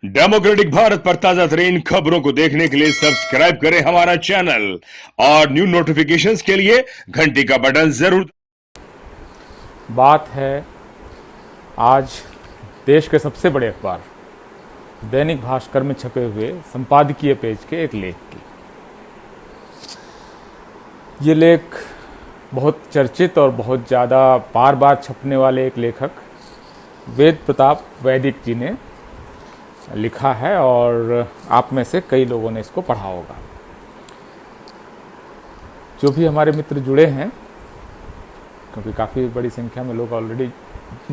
Democratic Bharat पर ताजा तरीन खबरों को देखने के लिए सब्सक्राइब करें हमारा चैनल और न्यू नोटिफिकेशंस के लिए घंटी का बटन जरूर। बात है आज देश के सबसे बड़े अखबार दैनिक भास्कर में छपे हुए संपादकीय पेज के एक लेख की। ये लेख बहुत चर्चित और बहुत ज़्यादा बार बार छपने वाले एक लेखक वेद प्रताप वैदिक जी ने लिखा है और आप में से कई लोगों ने इसको पढ़ा होगा। जो भी हमारे मित्र जुड़े हैं, क्योंकि काफ़ी बड़ी संख्या में लोग ऑलरेडी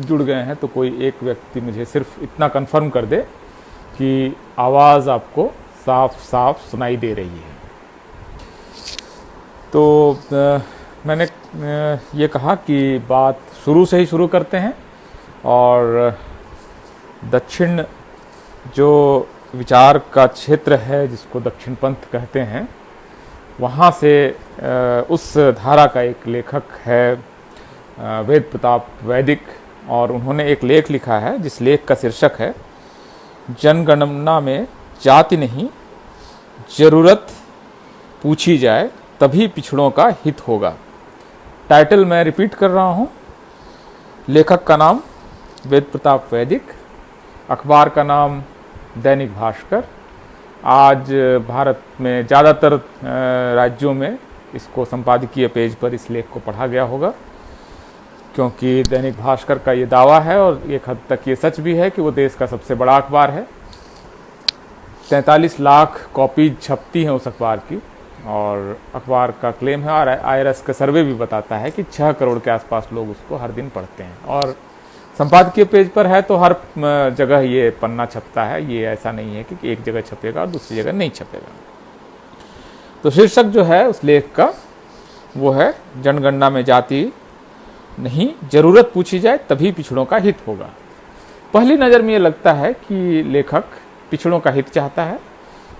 जुड़ गए हैं, तो कोई एक व्यक्ति मुझे सिर्फ इतना कंफर्म कर दे कि आवाज़ आपको साफ साफ सुनाई दे रही है। तो मैंने ये कहा कि बात शुरू से ही शुरू करते हैं और दक्षिण जो विचार का क्षेत्र है जिसको दक्षिण पंथ कहते हैं, वहाँ से उस धारा का एक लेखक है वेद प्रताप वैदिक, और उन्होंने एक लेख लिखा है जिस लेख का शीर्षक है जनगणना में जाति नहीं, जरूरत पूछी जाए तभी पिछड़ों का हित होगा। टाइटल मैं रिपीट कर रहा हूँ। लेखक का नाम वेद प्रताप वैदिक, अखबार का नाम दैनिक भास्कर। आज भारत में ज़्यादातर राज्यों में इसको संपादकीय पेज पर इस लेख को पढ़ा गया होगा, क्योंकि दैनिक भास्कर का ये दावा है और एक हद तक ये सच भी है कि वो देश का सबसे बड़ा अखबार है। 43 लाख कॉपीज छपती हैं उस अखबार की, और अखबार का क्लेम है और IRS का सर्वे भी बताता है कि 6 करोड़ के आसपास लोग उसको हर दिन पढ़ते हैं। और संपादकीय पेज पर है तो हर जगह ये पन्ना छपता है, ये ऐसा नहीं है कि एक जगह छपेगा और दूसरी जगह नहीं छपेगा। तो शीर्षक जो है उस लेख का वो है जनगणना में जाति नहीं, जरूरत पूछी जाए तभी पिछड़ों का हित होगा। पहली नज़र में ये लगता है कि लेखक पिछड़ों का हित चाहता है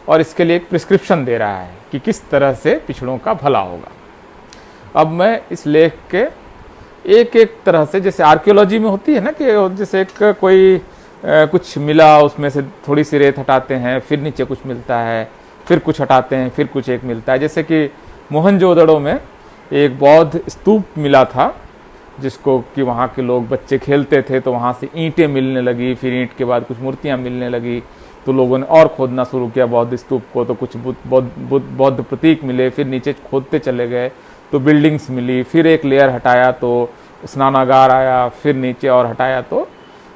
और इसके लिए एक प्रिस्क्रिप्शन दे रहा है कि किस तरह से पिछड़ों का भला होगा। अब मैं इस लेख के एक एक तरह से, जैसे आर्कियोलॉजी में होती है ना कि जैसे एक कोई कुछ मिला, उसमें से थोड़ी सी रेत हटाते हैं, फिर नीचे कुछ मिलता है, फिर कुछ हटाते हैं, फिर कुछ एक मिलता है। जैसे कि मोहनजोदड़ो में एक बौद्ध स्तूप मिला था जिसको कि वहाँ के लोग बच्चे खेलते थे, तो वहाँ से ईंटें मिलने लगी, फिर ईंट के बाद कुछ मूर्तियाँ मिलने लगी, तो लोगों ने और खोदना शुरू किया बौद्ध स्तूप को, तो कुछ बौद्ध प्रतीक मिले, फिर नीचे खोदते चले गए तो बिल्डिंग्स मिली, फिर एक लेयर हटाया तो स्नानागार आया, फिर नीचे और हटाया तो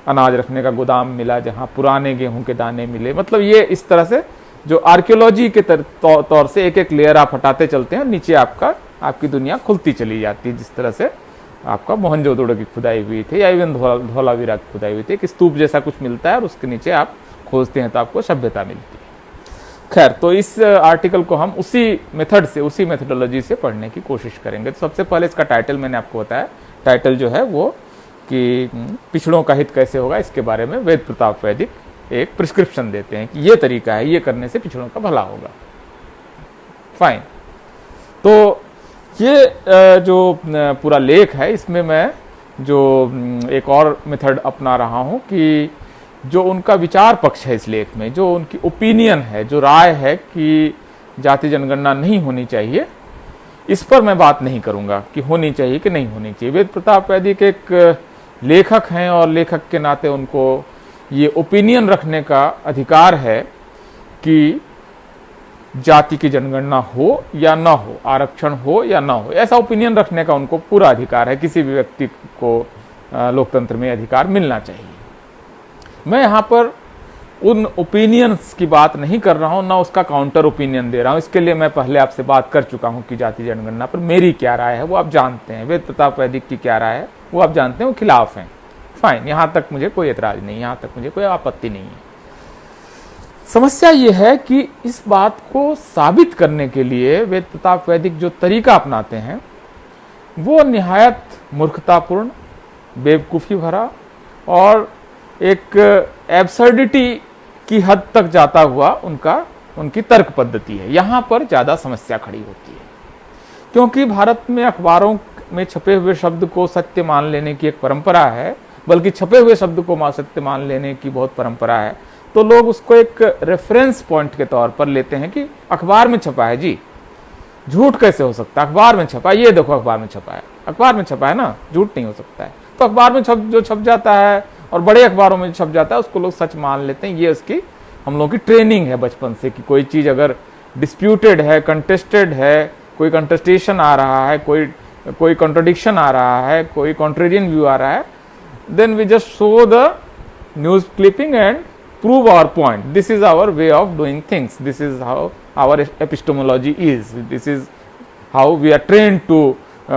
अनाज रखने का गोदाम मिला जहाँ पुराने गेहूं के दाने मिले। मतलब ये इस तरह से जो आर्कियोलॉजी के तौर से एक एक लेयर आप हटाते चलते हैं, नीचे आपकी दुनिया खुलती चली जाती है। जिस तरह से आपका मोहनजोदड़ो की खुदाई हुई थी या इवन धौलावीरा की खुदाई हुई थी, एक स्तूप जैसा कुछ मिलता है और उसके नीचे आप खोजते हैं तो आपको सभ्यता मिलती है। खैर, तो इस आर्टिकल को हम उसी मेथड से, उसी मेथडोलॉजी से पढ़ने की कोशिश करेंगे। तो सबसे पहले इसका टाइटल मैंने आपको बताया। टाइटल जो है वो कि पिछड़ों का हित कैसे होगा, इसके बारे में वेद प्रताप वैदिक एक प्रिस्क्रिप्शन देते हैं कि ये तरीका है, ये करने से पिछड़ों का भला होगा। फाइन। तो ये जो पूरा लेख है, इसमें मैं जो एक और मेथड अपना रहा हूँ कि जो उनका विचार पक्ष है इस लेख में, जो उनकी ओपिनियन है, जो राय है कि जाति जनगणना नहीं होनी चाहिए, इस पर मैं बात नहीं करूंगा कि होनी चाहिए कि नहीं होनी चाहिए। वेद प्रताप वैदिक एक लेखक हैं और लेखक के नाते उनको ये ओपिनियन रखने का अधिकार है कि जाति की जनगणना हो या ना हो, आरक्षण हो या ना हो, ऐसा ओपिनियन रखने का उनको पूरा अधिकार है। किसी भी व्यक्ति को लोकतंत्र में अधिकार मिलना चाहिए। मैं यहाँ पर उन ओपिनियंस की बात नहीं कर रहा हूँ, ना उसका काउंटर ओपिनियन दे रहा हूँ। इसके लिए मैं पहले आपसे बात कर चुका हूँ कि जाति जनगणना पर मेरी क्या राय है वो आप जानते हैं। वेद प्रताप वैदिक की क्या राय है वो आप जानते हैं, वो खिलाफ हैं। फाइन, यहाँ तक मुझे कोई एतराज नहीं, यहाँ तक मुझे कोई आपत्ति नहीं है। समस्या ये है कि इस बात को साबित करने के लिए वेद प्रताप वैदिक जो तरीका अपनाते हैं वो निहायत मूर्खतापूर्ण, बेवकूफ़ी भरा और एक एब्सर्डिटी की हद तक जाता हुआ उनकी तर्क पद्धति है। यहाँ पर ज़्यादा समस्या खड़ी होती है, क्योंकि भारत में अखबारों में छपे हुए शब्द को सत्य मान लेने की एक परंपरा है, बल्कि छपे हुए शब्द को सत्य मान लेने की बहुत परंपरा है। तो लोग उसको एक रेफरेंस पॉइंट के तौर पर लेते हैं कि अखबार में छपा है जी, झूठ कैसे हो सकता है, अखबार में छपा है, ये देखो अखबार में छपा है, अखबार में छपा है ना, झूठ नहीं हो सकता है। तो अखबार में जो छप जाता है और बड़े अखबारों में छप जाता है उसको लोग सच मान लेते हैं। ये उसकी हम लोगों की ट्रेनिंग है बचपन से कि कोई चीज़ अगर डिस्प्यूटेड है, कंटेस्टेड है, कोई कंटेस्टेशन आ रहा है, कोई कॉन्ट्रडिक्शन आ रहा है, कोई कॉन्ट्रेरियन व्यू आ रहा है, then we just show the news clipping and prove our point. This is our way of doing things. This is how our epistemology is. This is how we are trained to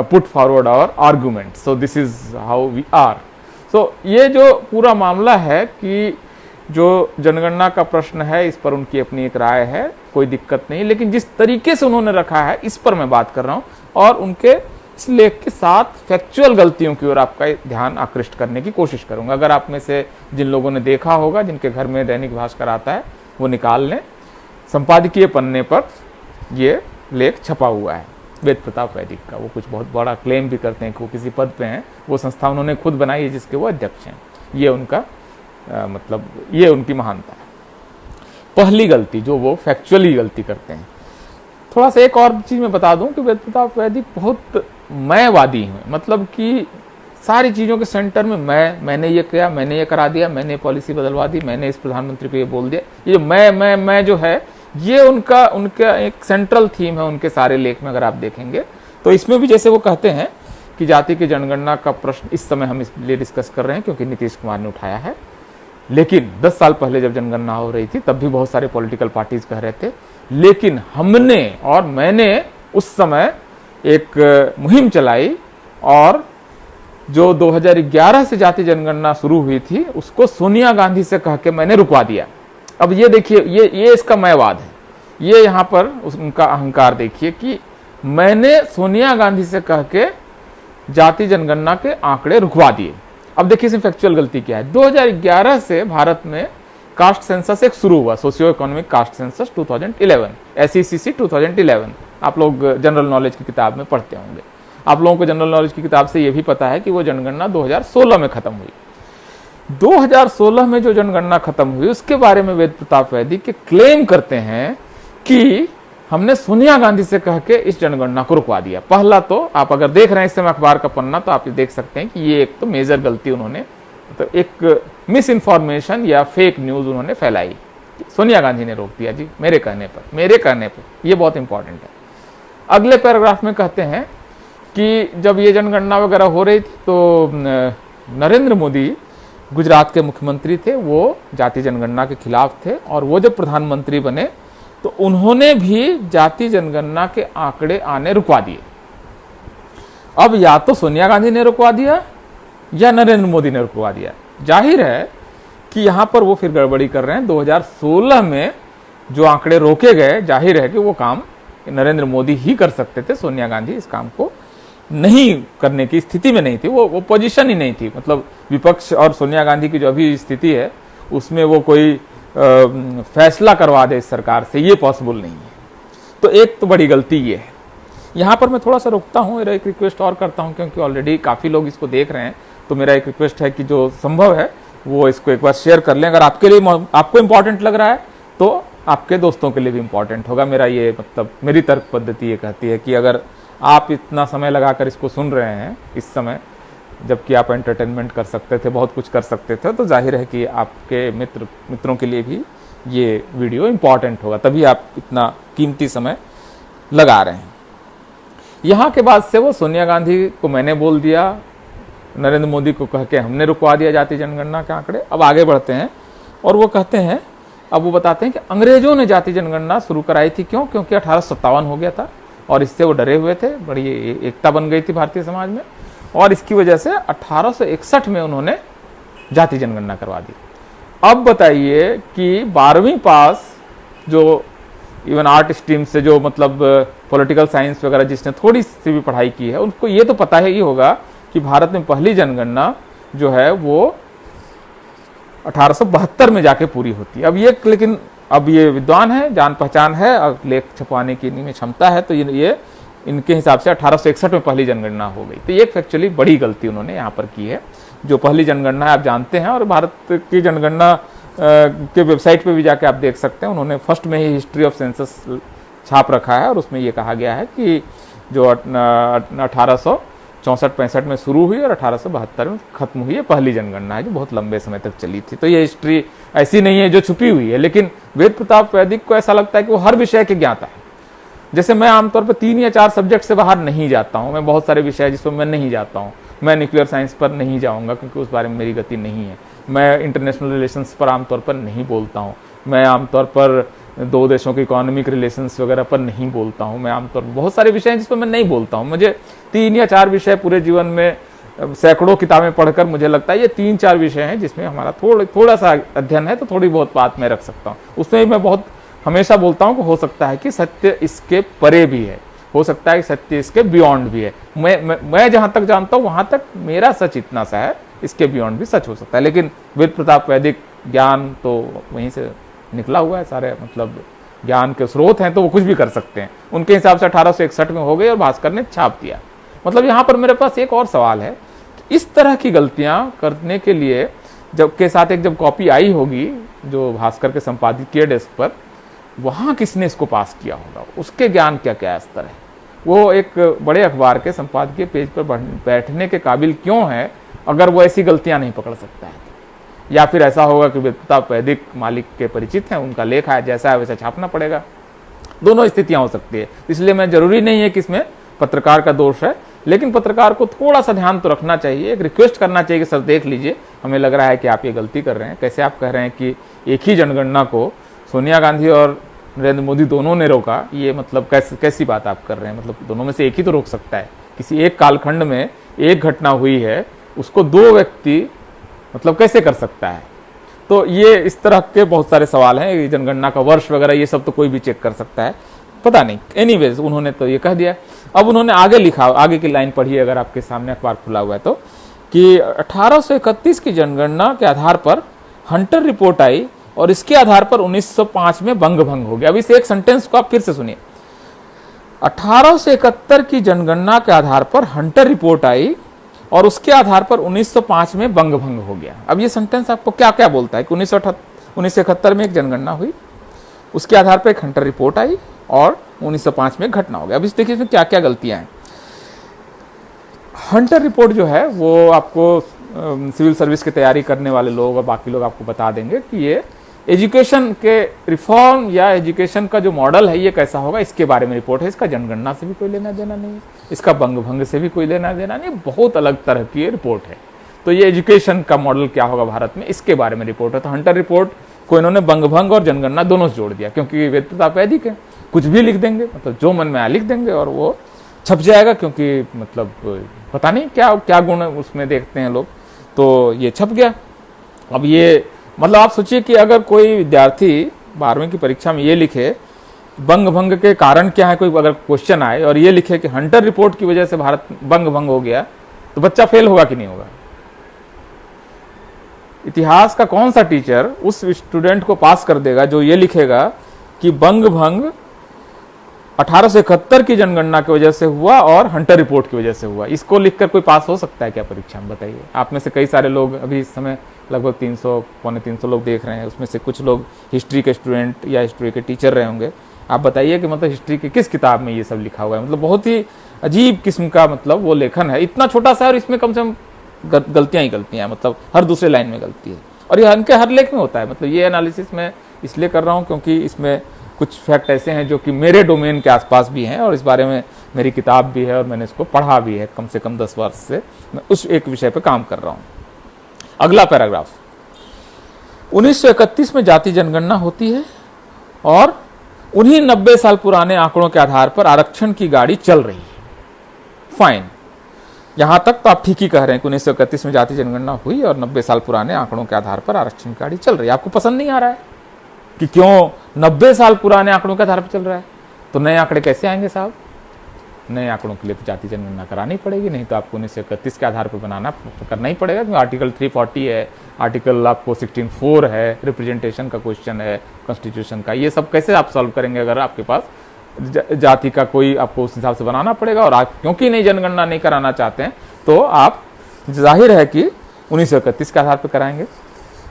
put forward our arguments. So this is how we are. So ये जो पूरा मामला है कि जो जनगणना का प्रश्न है इस पर उनकी अपनी एक राय है, कोई दिक्कत नहीं, लेकिन जिस तरीके से उन्होंने रखा है इस पर मैं बात कर रहा हूँ और उनके इस लेख के साथ फैक्चुअल गलतियों की ओर आपका ध्यान आकृष्ट करने की कोशिश करूंगा। अगर आप में से जिन लोगों ने देखा होगा, जिनके घर में दैनिक भास्कर आता है, वो निकाल लें। संपादकीय पन्ने पर ये लेख छपा हुआ है वेद प्रताप वैदिक का। वो कुछ बहुत बड़ा क्लेम भी करते हैं कि वो किसी पद पे हैं, वो संस्था उन्होंने खुद बनाई है जिसके वो अध्यक्ष हैं। ये उनका मतलब ये उनकी महानता है। पहली गलती जो वो फैक्चुअली गलती करते हैं, थोड़ा सा एक और चीज मैं बता दूं कि वेद प्रताप वैदिक बहुत मैंवादी हैं, मतलब कि सारी चीज़ों के सेंटर में मैंने ये किया, मैंने ये करा दिया, मैंने पॉलिसी बदलवा दी, मैंने इस प्रधानमंत्री को ये बोल दिया। ये मैं जो है ये उनका एक सेंट्रल थीम है उनके सारे लेख में। अगर आप देखेंगे तो इसमें भी जैसे वो कहते हैं कि जाति की जनगणना का प्रश्न इस समय हम इसलिए डिस्कस कर रहे हैं क्योंकि नीतीश कुमार ने उठाया है, लेकिन 10 साल पहले जब जनगणना हो रही थी तब भी बहुत सारे पॉलिटिकल पार्टीज कह रहे थे, लेकिन हमने और मैंने उस समय एक मुहिम चलाई और जो 2011 से जाति जनगणना शुरू हुई थी उसको सोनिया गांधी से कह के मैंने रुकवा दिया। अब ये देखिए, ये इसका मैंवाद है। ये यहाँ पर उनका अहंकार देखिए कि मैंने सोनिया गांधी से कह के जाति जनगणना के आंकड़े रुकवा दिए। अब देखिए इसमें फैक्चुअल गलती क्या है। 2011 से भारत में कास्ट सेंसस एक शुरू हुआ, socio economic caste census 2011, SECC 2011। आप लोग जनरल नॉलेज की किताब में पढ़ते होंगे। आप लोगों को जनरल नॉलेज की किताब से यह भी पता है कि वो जनगणना 2016 में खत्म हुई। 2016 में जो जनगणना खत्म हुई उसके बारे में वेद प्रताप वैदिक के क्लेम करते हैं कि हमने सोनिया गांधी से कह के इस जनगणना को रुकवा दिया। पहला तो आप अगर देख रहे हैं इस समय अखबार का पन्ना तो आप देख सकते हैं कि ये एक तो मेजर गलती उन्होंने, तो एक मिस इन्फॉर्मेशन या फेक न्यूज उन्होंने फैलाई। सोनिया गांधी ने रोक दिया जी मेरे कहने पर। ये बहुत इंपॉर्टेंट है। अगले पैराग्राफ में कहते हैं कि जब ये जनगणना वगैरह हो रही थी तो नरेंद्र मोदी गुजरात के मुख्यमंत्री थे, वो जाति जनगणना के खिलाफ थे और वो जब प्रधानमंत्री बने तो उन्होंने भी जाति जनगणना के आंकड़े आने रुकवा दिए। अब या तो सोनिया गांधी ने रुकवा दिया या नरेंद्र मोदी ने रुकवा दिया। जाहिर है कि यहां पर वो फिर गड़बड़ी कर रहे हैं। 2016 में जो आंकड़े रोके गए, जाहिर है कि वो काम नरेंद्र मोदी ही कर सकते थे, सोनिया गांधी इस काम को नहीं करने की स्थिति में नहीं थी, वो पोजीशन ही नहीं थी। मतलब विपक्ष और सोनिया गांधी की जो अभी स्थिति है उसमें वो कोई फैसला करवा दे इस सरकार से, ये पॉसिबल नहीं है। तो एक तो बड़ी गलती ये है। यहाँ पर मैं थोड़ा सा रुकता हूँ, मेरा एक रिक्वेस्ट और करता हूँ क्योंकि ऑलरेडी काफ़ी लोग इसको देख रहे हैं, तो मेरा एक रिक्वेस्ट है कि जो संभव है वो इसको एक बार शेयर कर लें। अगर आपके लिए आपको इम्पोर्टेंट लग रहा है तो आपके दोस्तों के लिए भी इम्पोर्टेंट होगा। मेरा ये मतलब मेरी तर्क पद्धति ये कहती है कि अगर आप इतना समय लगाकर इसको सुन रहे हैं इस समय, जबकि आप एंटरटेनमेंट कर सकते थे, बहुत कुछ कर सकते थे, तो जाहिर है कि आपके मित्रों के लिए भी ये वीडियो इम्पॉर्टेंट होगा, तभी आप इतना कीमती समय लगा रहे हैं। यहाँ के बाद से वो सोनिया गांधी को मैंने बोल दिया, नरेंद्र मोदी को कह के हमने रुकवा दिया जाति जनगणना के आंकड़े। अब आगे बढ़ते हैं और वो कहते हैं, अब वो बताते हैं कि अंग्रेजों ने जाति जनगणना शुरू कराई थी। क्यों? क्योंकि 1857 हो गया था और इससे वो डरे हुए थे, बड़ी एकता बन गई थी भारतीय समाज में, और इसकी वजह से 1861 में उन्होंने जाति जनगणना करवा दी। अब बताइए कि 12वीं पास जो इवन आर्ट स्ट्रीम से जो मतलब पॉलिटिकल साइंस वगैरह जिसने थोड़ी सी भी पढ़ाई की है उनको ये तो पता ही होगा कि भारत में पहली जनगणना जो है वो 1872 में जाके पूरी होती है। अब ये लेकिन अब ये विद्वान है, जान पहचान है और लेख छपवाने की इनमें क्षमता है, तो ये इनके हिसाब से 1861 में पहली जनगणना हो गई। तो ये एक्चुअली बड़ी गलती उन्होंने यहाँ पर की है। जो पहली जनगणना है आप जानते हैं, और भारत की जनगणना के वेबसाइट पे भी जाके आप देख सकते हैं, उन्होंने फर्स्ट में ही हिस्ट्री ऑफ सेंसस छाप रखा है और उसमें ये कहा गया है कि जो 1864-65 में शुरू हुई और 1872 में खत्म हुई है पहली जनगणना है, जो बहुत लंबे समय तक चली थी। तो ये हिस्ट्री ऐसी नहीं है जो छुपी हुई है, लेकिन वेद प्रताप वैदिक को ऐसा लगता है कि वो हर विषय के ज्ञाता है। जैसे मैं आमतौर पर 3 या 4 सब्जेक्ट से बाहर नहीं जाता हूँ, मैं बहुत सारे विषय जिसमें मैं नहीं जाता हूँ, मैं न्यूक्लियर साइंस पर नहीं जाऊँगा क्योंकि उस बारे में मेरी गति नहीं है, मैं इंटरनेशनल रिलेशंस पर आमतौर पर नहीं बोलता हूँ, मैं आमतौर पर 2 देशों के इकोनॉमिक रिलेशंस वगैरह पर नहीं बोलता हूँ, मैं आमतौर पर बहुत सारे विषय हैं जिस पर मैं नहीं बोलता हूँ। मुझे 3 या 4 विषय पूरे जीवन में सैकड़ों किताबें पढ़कर मुझे लगता है ये 3-4 विषय हैं जिसमें हमारा थोड़ा सा अध्ययन है, तो थोड़ी बहुत बात मैं रख सकता हूँ। उसमें मैं बहुत हमेशा बोलता हूँ कि हो सकता है कि सत्य इसके परे भी है, हो सकता है कि सत्य इसके बियॉन्ड भी है। मैं जहां तक जानता हूँ वहां तक मेरा सच इतना सा है, इसके बियॉन्ड भी सच हो सकता है। लेकिन वेद प्रताप वैदिक ज्ञान तो वहीं से निकला हुआ है, सारे मतलब ज्ञान के स्रोत हैं, तो वो कुछ भी कर सकते हैं। उनके हिसाब से 1861 में हो गई और भास्कर ने छाप दिया। मतलब यहाँ पर मेरे पास एक और सवाल है, इस तरह की गलतियां करने के लिए जब कॉपी आई होगी जो भास्कर के संपादकीय डेस्क पर, वहां किसने इसको पास किया होगा, उसके ज्ञान क्या क्या स्तर है, वो एक बड़े अखबार के संपादकीय पेज पर बैठने के काबिल क्यों है अगर वो ऐसी गलतियां नहीं पकड़ सकता है। या फिर ऐसा होगा कि वेद प्रताप वैदिक मालिक के परिचित हैं, उनका लेख है, जैसा है वैसा छापना पड़ेगा। दोनों स्थितियां हो सकती है, इसलिए मैं जरूरी नहीं है कि इसमें पत्रकार का दोष है, लेकिन पत्रकार को थोड़ा सा ध्यान तो रखना चाहिए, एक रिक्वेस्ट करना चाहिए कि सर देख लीजिए, हमें लग रहा है कि आप ये गलती कर रहे हैं। कैसे आप कह रहे हैं कि एक ही जनगणना को सोनिया गांधी और नरेंद्र मोदी दोनों ने रोका, ये मतलब कैसी बात आप कर रहे हैं। मतलब दोनों में से एक ही तो रोक सकता है। किसी एक कालखंड में एक घटना हुई है, उसको 2 व्यक्ति मतलब कैसे कर सकता है। तो ये इस तरह के बहुत सारे सवाल हैं, जनगणना का वर्ष वगैरह ये सब तो कोई भी चेक कर सकता है, पता नहीं। एनीवेज उन्होंने तो ये कह दिया। अब उन्होंने आगे लिखा, आगे की लाइन पढ़िए अगर आपके सामने अखबार खुला हुआ है तो, कि 1831 की जनगणना के आधार पर हंटर रिपोर्ट आई और इसके आधार पर 1905 में बंग भंग हो गया। अब इस एक सेंटेंस को आप फिर से सुनिए, 1871 की जनगणना के आधार पर हंटर रिपोर्ट आई और उसके आधार पर 1905 में बंग भंग हो गया। अब ये सेंटेंस आपको क्या क्या बोलता है कि 1971 में एक जनगणना हुई, उसके आधार पर एक हंटर रिपोर्ट आई और 1905 में घटना हो गया। अब इस देखिए इसमें क्या क्या गलतियां हैं। हंटर रिपोर्ट जो है वो आपको सिविल सर्विस की तैयारी करने वाले लोग और बाकी लोग आपको बता देंगे कि ये एजुकेशन के रिफॉर्म या एजुकेशन का जो मॉडल है ये कैसा होगा, इसके बारे में रिपोर्ट है। इसका जनगणना से भी कोई लेना देना नहीं है, इसका बंग भंग से भी कोई लेना देना नहीं, बहुत अलग तरह की रिपोर्ट है। तो ये एजुकेशन का मॉडल क्या होगा भारत में, इसके बारे में रिपोर्ट है। तो हंटर रिपोर्ट को इन्होंने बंग भंग और जनगणना दोनों से जोड़ दिया, क्योंकि वेद प्रताप वैदिक है, कुछ भी लिख देंगे, मतलब जो मन में आया लिख देंगे और वो छप जाएगा, क्योंकि मतलब पता नहीं क्या क्या गुण उसमें देखते हैं लोग, तो ये छप गया। अब ये मतलब आप सोचिए कि अगर कोई विद्यार्थी 12वीं की परीक्षा में ये लिखे बंग भंग के कारण क्या है, कोई अगर क्वेश्चन आए और ये लिखे कि हंटर रिपोर्ट की वजह से भारत बंग भंग हो गया, तो बच्चा फेल होगा कि नहीं होगा। इतिहास का कौन सा टीचर उस स्टूडेंट को पास कर देगा जो ये लिखेगा कि बंग भंग 1871 की जनगणना की वजह से हुआ और हंटर रिपोर्ट की वजह से हुआ। इसको लिखकर कोई पास हो सकता है क्या परीक्षा में, बताइए। आप में से कई सारे लोग अभी इस समय लगभग 300-325 लोग देख रहे हैं, उसमें से कुछ लोग हिस्ट्री के स्टूडेंट या हिस्ट्री के टीचर रहे होंगे। आप बताइए कि मतलब हिस्ट्री की किस किताब में ये सब लिखा हुआ है। मतलब बहुत ही अजीब किस्म का मतलब वो लेखन है, इतना छोटा सा, और इसमें कम से कम गलतियां ही गलतियां, मतलब हर दूसरे लाइन में गलती है, और ये इनके हर लेख में होता है। मतलब ये एनालिसिस मैं इसलिए कर रहा हूँ क्योंकि इसमें कुछ फैक्ट ऐसे हैं जो कि मेरे डोमेन के आसपास भी हैं, और इस बारे में मेरी किताब भी है और मैंने इसको पढ़ा भी है। कम से कम 10 वर्ष से मैं उस एक विषय पर काम कर रहा हूँ। अगला पैराग्राफ, 1931 में जाति जनगणना होती है और उन्हीं 90 साल पुराने आंकड़ों के आधार पर आरक्षण की गाड़ी चल रही है। फाइन, यहां तक तो आप ठीक ही कह रहे हैं कि 1931 में जाति जनगणना हुई और 90 साल पुराने आंकड़ों के आधार पर आरक्षण की गाड़ी चल रही है। आपको पसंद नहीं आ रहा है कि क्यों 90 साल पुराने आंकड़ों के आधार पर चल रहा है, तो नए आंकड़े कैसे आएंगे साहब। नए आंकड़ों के लिए तो जाति जनगणना करानी पड़ेगी, नहीं तो आपको 1931 के आधार पर करना ही पड़ेगा, क्योंकि आर्टिकल 340 है, आर्टिकल आपको 16(4) है, रिप्रेजेंटेशन का क्वेश्चन है कॉन्स्टिट्यूशन का। ये सब कैसे आप सॉल्व करेंगे अगर आपके पास जाति का कोई, आपको उस हिसाब से बनाना पड़ेगा। और आप क्योंकि नई जनगणना नहीं कराना चाहते हैं तो आप जाहिर है कि 1931 के आधार पर कराएंगे।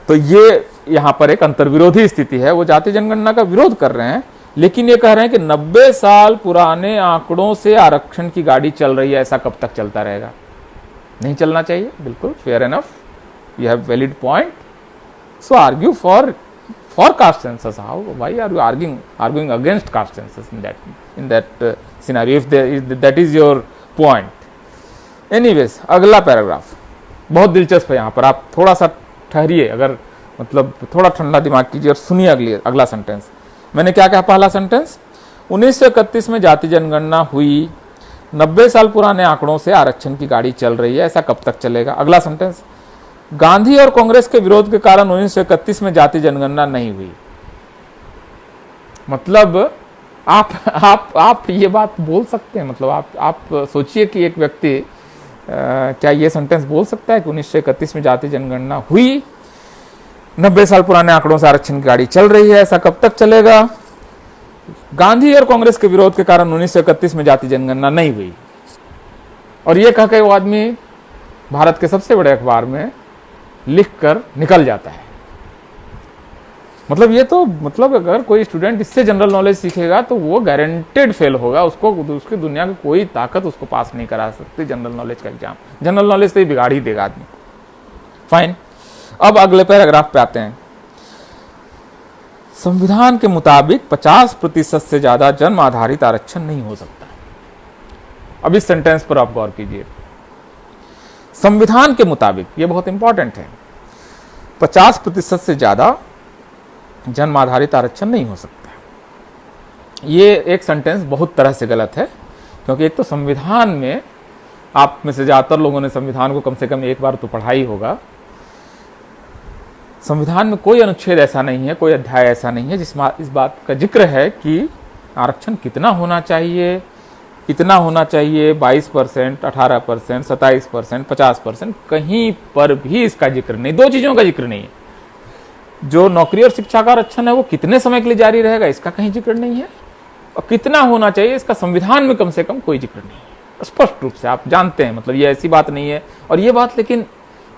तो ये यहां पर एक अंतर्विरोधी स्थिति है। वो जाति जनगणना का विरोध कर रहे हैं, लेकिन ये कह रहे हैं कि 90 साल पुराने आंकड़ों से आरक्षण की गाड़ी चल रही है, ऐसा कब तक चलता रहेगा? नहीं चलना चाहिए। बिल्कुल fair enough, you have valid point, so argue for caste census. How? Why are you arguing against caste census in that scenario? If that is your point. Anyways, अगला पैराग्राफ बहुत दिलचस्प है। यहाँ पर आप थोड़ा सा ठहरिए, अगर मतलब थोड़ा ठंडा दिमाग कीजिए और सुनिए अगला सेंटेंस। मैंने क्या कहा? पहला सेंटेंस, 1931 में जाति जनगणना हुई, 90 साल पुराने आंकड़ों से आरक्षण की गाड़ी चल रही है, ऐसा कब तक चलेगा? अगला सेंटेंस, गांधी और कांग्रेस के विरोध के कारण 1931 में जाति जनगणना नहीं हुई। मतलब आप ये बात बोल सकते हैं? मतलब आप सोचिए कि एक व्यक्ति क्या ये सेंटेंस बोल सकता है कि 1931 में जाति जनगणना हुई, 90 साल पुराने आंकड़ों से आरक्षण की गाड़ी चल रही है, ऐसा कब तक चलेगा? गांधी और कांग्रेस के विरोध के कारण 1931 में जाति जनगणना नहीं हुई। और ये कह के वो आदमी भारत के सबसे बड़े अखबार में लिखकर निकल जाता है। मतलब ये तो मतलब अगर कोई स्टूडेंट इससे जनरल नॉलेज सीखेगा तो वो गारंटेड फेल होगा। उसको उसकी दुनिया की कोई ताकत उसको पास नहीं करा सकती जनरल नॉलेज का एग्जाम। जनरल नॉलेज से ही बिगाड़ ही देगा आदमी। फाइन, अब अगले पैराग्राफ पे आते हैं। संविधान के मुताबिक 50% से ज्यादा जन्म आधारित आरक्षण नहीं हो सकता। अब इस सेंटेंस पर आप गौर कीजिए। संविधान के मुताबिक, ये बहुत इंपॉर्टेंट है, 50% से ज्यादा जन्म आधारित आरक्षण नहीं हो सकता। ये एक सेंटेंस बहुत तरह से गलत है, क्योंकि एक तो संविधान में, आप में से ज्यादातर लोगों ने संविधान को कम से कम एक बार तो पढ़ा ही होगा। संविधान में कोई अनुच्छेद ऐसा नहीं है, कोई अध्याय ऐसा नहीं है जिसमें इस बात का जिक्र है कि आरक्षण कितना होना चाहिए, इतना होना चाहिए, 22%, 18%, 27%, 50%, कहीं पर भी इसका जिक्र नहीं। दो चीजों का जिक्र नहीं है। जो नौकरी और शिक्षा का आरक्षण है वो कितने समय के लिए जारी रहेगा, इसका कहीं जिक्र नहीं है, और कितना होना चाहिए इसका संविधान में कम से कम कोई जिक्र नहीं है। स्पष्ट रूप से आप जानते हैं, मतलब ये ऐसी बात नहीं है। और ये बात लेकिन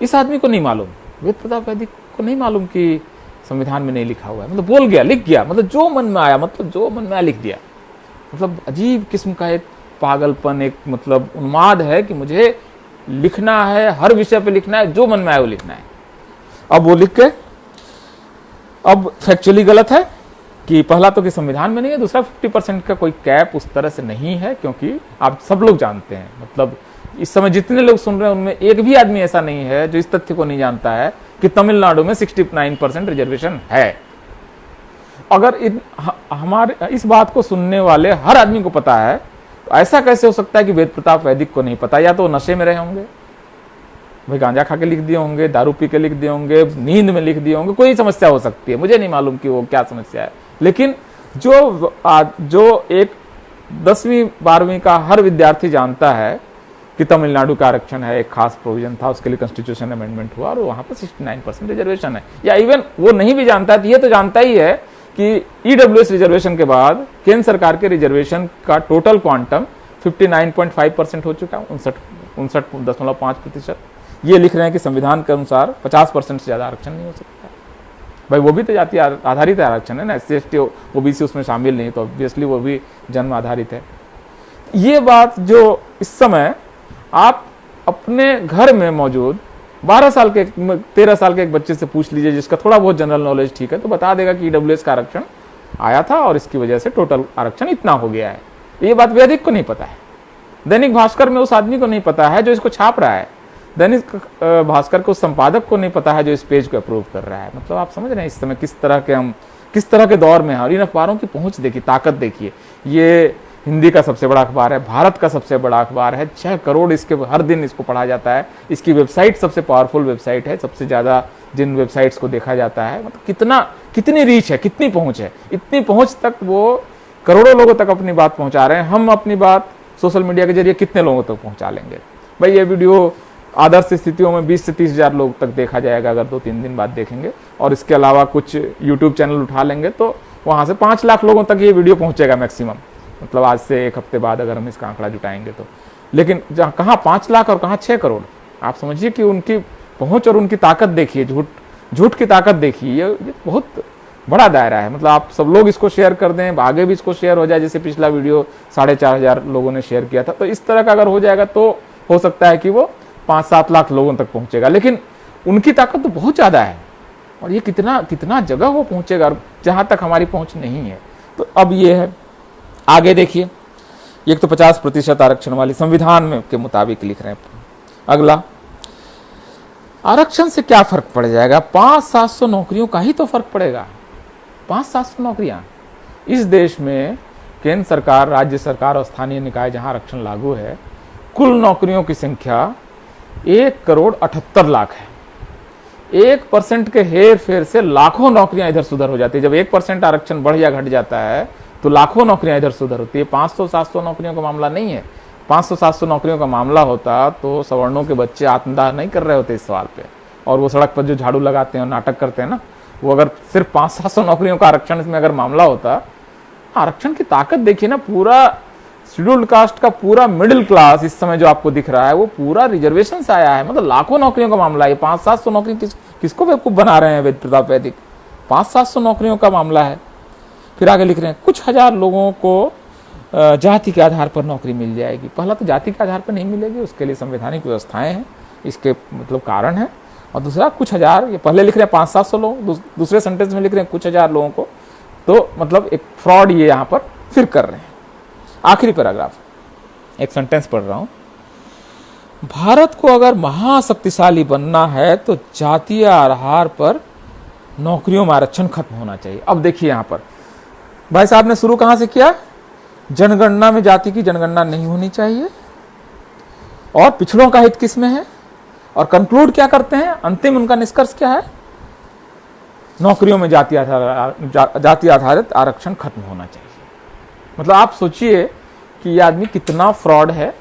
इस आदमी को नहीं मालूम, वेद प्रताप वैदिक को नहीं मालूम कि संविधान में नहीं लिखा हुआ है। मतलब बोल गया, लिख गया, मतलब जो मन में आया, मतलब जो मन में आया लिख दिया। मतलब अजीब किस्म का एक पागलपन, एक मतलब उन्माद है कि मुझे लिखना है, हर विषय पे लिखना है, जो मन में आए वो लिखना है। अब वो लिख के, अब फैक्चुअली गलत है कि पहला तो कि संविधान में नहीं है, दूसरा 50% का कोई कैप उस तरह से नहीं है, क्योंकि आप सब लोग जानते हैं, मतलब इस समय जितने लोग सुन रहे हैं उनमें एक भी आदमी ऐसा नहीं है जो इस तथ्य को नहीं जानता है कि तमिलनाडु में 69% रिजर्वेशन है। अगर हमारे इस बात को सुनने वाले हर आदमी को पता है, तो ऐसा कैसे हो सकता है कि वेद प्रताप वैदिक को नहीं पता? या तो नशे में रहे होंगे, भाई गांजा खा के लिख दिए होंगे, दारू पी के लिख दिए होंगे, नींद में लिख दिए होंगे, कोई समस्या हो सकती है, मुझे नहीं मालूम कि वो क्या समस्या है। लेकिन जो एक 10वीं 12वीं का हर विद्यार्थी जानता है कि तमिलनाडु का आरक्षण है, एक खास प्रोविजन था, उसके लिए कॉन्स्टिट्यूशन अमेंडमेंट हुआ और वहां पर 69% रिजर्वेशन है, या इवन वो नहीं भी जानता है तो ये तो जानता ही है कि ईडब्ल्यूएस रिजर्वेशन के बाद केंद्र सरकार के रिजर्वेशन का टोटल क्वांटम 59.5% हो चुका है, 59.5%। ये लिख रहे हैं कि संविधान के अनुसार 50% से ज्यादा आरक्षण नहीं हो सकता। भाई वो भी तो जाति आधारित आरक्षण है ना, SC ST OBC उसमें शामिल नहीं, तो ऑब्वियसली वो भी जन्म आधारित है। ये बात जो इस समय आप अपने घर में मौजूद 13 साल के एक बच्चे से पूछ लीजिए जिसका थोड़ा बहुत जनरल नॉलेज ठीक है, तो बता देगा कि ईडब्ल्यूएस का आरक्षण आया था और इसकी वजह से टोटल आरक्षण इतना हो गया है। ये बात वैदिक को नहीं पता है, दैनिक भास्कर में उस आदमी को नहीं पता है जो इसको छाप रहा है, दैनिक भास्कर को उस संपादक को नहीं पता है जो इस पेज को अप्रूव कर रहा है। मतलब आप समझ रहे हैं इस समय किस तरह के दौर में है। और इन अखबारों की पहुंच देखिए, ताकत देखिए। ये हिंदी का सबसे बड़ा अखबार है, भारत का सबसे बड़ा अखबार है, 6 करोड़ इसके हर दिन इसको पढ़ा जाता है। इसकी वेबसाइट सबसे पावरफुल वेबसाइट है, सबसे ज्यादा जिन वेबसाइट्स को देखा जाता है। मतलब कितनी रीच है, कितनी पहुंच है, इतनी पहुंच तक वो करोड़ों लोगों तक अपनी बात पहुंचा रहे हैं। हम अपनी बात सोशल मीडिया के जरिए कितने लोगों तक पहुंचा लेंगे? भाई ये वीडियो आदर्श स्थितियों में 20 से 30 हजार लोग तक देखा जाएगा अगर 2-3 दिन बाद देखेंगे, और इसके अलावा कुछ यूट्यूब चैनल उठा लेंगे तो वहां से 5 लाख लोगों तक ये वीडियो पहुंचेगा मैक्सिमम। मतलब आज से 1 हफ्ते बाद अगर हम इसका आंकड़ा जुटाएंगे तो। लेकिन कहाँ 5 लाख और कहाँ 6 करोड़, आप समझिए कि उनकी पहुंच और उनकी ताकत देखिए। झूठ की ताकत देखिए, ये बहुत बड़ा दायरा है। मतलब आप सब लोग इसको शेयर कर दें, आगे भी इसको शेयर हो जाए, जैसे पिछला वीडियो 4,500 लोगों ने शेयर किया था, तो इस तरह का अगर हो जाएगा तो हो सकता है कि वो 5-7 लाख लोगों तक पहुंचेगा। लेकिन उनकी ताकत तो बहुत ज्यादा है, और ये कितना कितना जगह वो पहुंचेगा जहां तक हमारी पहुंच नहीं है। तो अब ये है, आगे देखिए, एक तो 50% आरक्षण वाली संविधान में के मुताबिक लिख रहे हैं। अगला, आरक्षण से क्या फर्क पड़ जाएगा? 500-700 नौकरियों का ही तो फर्क पड़ेगा। 500-700 नौकरियां इस देश में केंद्र सरकार, राज्य सरकार और स्थानीय निकाय जहां आरक्षण लागू है, कुल नौकरियों की संख्या 1,78,00,000 है। 1% के हेर फेर से लाखों नौकरियां इधर सुधर हो जाती है। जब 1% आरक्षण बढ़ या घट जाता है तो लाखों नौकरियां इधर सुधर होती है। 500-700 नौकरियों का मामला नहीं है। 500-700 नौकरियों का मामला होता तो सवर्णों के बच्चे आत्मदाह नहीं कर रहे होते इस सवाल पे, और वो सड़क पर जो झाड़ू लगाते हैं और नाटक करते हैं ना, वो अगर सिर्फ 500-700 नौकरियों का आरक्षण इसमें अगर मामला होता, आरक्षण की ताकत देखिए ना, पूरा शेड्यूल्ड कास्ट का पूरा मिडिल क्लास इस समय जो आपको दिख रहा है वो पूरा रिजर्वेशन से आया है। मतलब लाखों नौकरियों का मामला है। 500-700 नौकरी किसको बेवकूफ बना रहे हैं वेद प्रताप वैदिक? 500-700 नौकरियों का मामला है। फिर आगे लिख रहे हैं, कुछ हजार लोगों को जाति के आधार पर नौकरी मिल जाएगी। पहला तो जाति के आधार पर नहीं मिलेगी, उसके लिए संवैधानिक व्यवस्थाएं हैं, इसके मतलब कारण है। और दूसरा, कुछ हजार, ये पहले लिख रहे हैं 500-700 लोग, दूसरे सेंटेंस में लिख रहे हैं कुछ हजार लोगों को, तो मतलब एक फ्रॉड ये यहाँ पर फिर कर रहे हैं। आखिरी पैराग्राफ, एक सेंटेंस पढ़ रहा हूं, भारत को अगर महाशक्तिशाली बनना है तो जातीय आधार पर नौकरियों में आरक्षण खत्म होना चाहिए। अब देखिए यहां पर भाई साहब ने शुरू कहां से किया? जनगणना में जाति की जनगणना नहीं होनी चाहिए, और पिछड़ों का हित किसमें है, और कंक्लूड क्या करते हैं, अंतिम उनका निष्कर्ष क्या है? नौकरियों में जाति आधारित आरक्षण खत्म होना चाहिए। मतलब आप सोचिए कि ये आदमी कितना फ्रॉड है,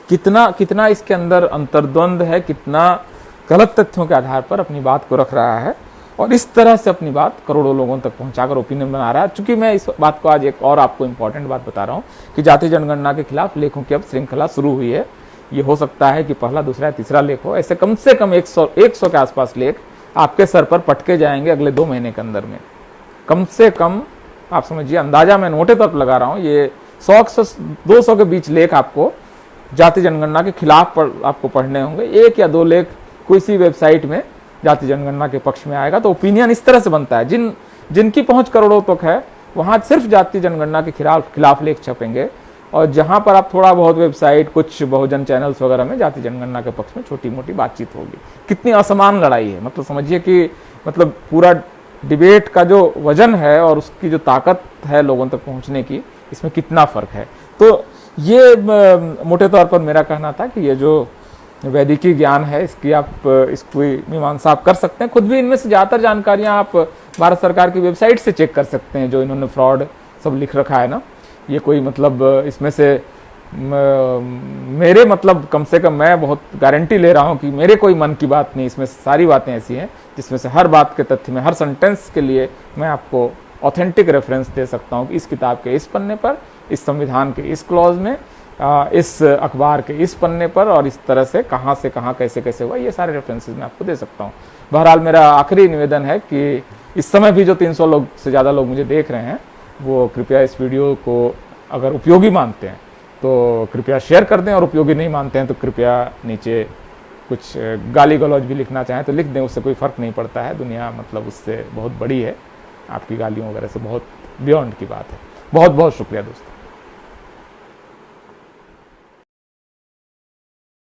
कितना इसके अंदर अंतर्द्वंद है, कितना गलत तथ्यों के आधार पर अपनी बात को रख रहा है, और इस तरह से अपनी बात करोड़ों लोगों तक पहुंचाकर ओपिनियन बना रहा है। चूंकि मैं इस बात को आज एक और आपको इंपॉर्टेंट बात बता रहा हूं कि जाति जनगणना के खिलाफ लेखों की अब श्रृंखला शुरू हुई है। ये हो सकता है कि पहला, दूसरा, तीसरा लेख हो। ऐसे कम से कम 100 के आसपास लेख आपके सर पर पटके जाएंगे अगले 2 महीने के अंदर में। कम से कम आप समझिए, अंदाजा मैं मोटे तौर पर लगा रहा हूं, ये 100-200 के बीच लेख आपको जाति जनगणना के खिलाफ आपको पढ़ने होंगे। 1 या 2 लेख किसी वेबसाइट में जाति जनगणना के पक्ष में आएगा। तो ओपिनियन इस तरह से बनता है, जिनकी पहुंच करोड़ों तक है वहां सिर्फ जाति जनगणना के खिलाफ लेख छपेंगे, और जहां पर आप थोड़ा बहुत वेबसाइट, कुछ बहुजन चैनल्स वगैरह में जाति जनगणना के पक्ष में छोटी मोटी बातचीत होगी। कितनी असमान लड़ाई है। मतलब समझिए कि मतलब पूरा डिबेट का जो वजन है और उसकी जो ताकत है लोगों तक पहुंचने की, इसमें कितना फर्क है। तो ये मोटे तौर पर मेरा कहना था कि ये जो वैदिकी ज्ञान है, इसकी आप इसकी मीमांसा आप कर सकते हैं। खुद भी इनमें से ज़्यादातर जानकारियां आप भारत सरकार की वेबसाइट से चेक कर सकते हैं, जो इन्होंने फ्रॉड सब लिख रखा है ना। ये कोई मतलब इसमें से मेरे मतलब कम से कम मैं बहुत गारंटी ले रहा हूं कि मेरे कोई मन की बात नहीं, इसमें सारी बातें ऐसी हैं जिसमें से हर बात के तथ्य में, हर सेंटेंस के लिए मैं आपको ऑथेंटिक रेफरेंस दे सकता हूं कि इस किताब के इस पन्ने पर, इस संविधान के इस क्लॉज में, इस अखबार के इस पन्ने पर, और इस तरह से कहाँ कैसे कैसे हुआ, ये सारे रेफरेंसेस मैं आपको दे सकता हूँ। बहरहाल मेरा आखिरी निवेदन है कि इस समय भी जो 300 लोग से ज़्यादा लोग मुझे देख रहे हैं, वो कृपया इस वीडियो को अगर उपयोगी मानते हैं तो कृपया शेयर कर दें, और उपयोगी नहीं मानते हैं तो कृपया नीचे कुछ गाली गलौज भी लिखना चाहें तो लिख दें, उससे कोई फ़र्क नहीं पड़ता है। दुनिया मतलब उससे बहुत बड़ी है, आपकी गालियों वगैरह से बहुत बियॉन्ड की बात है। बहुत बहुत शुक्रिया दोस्तों।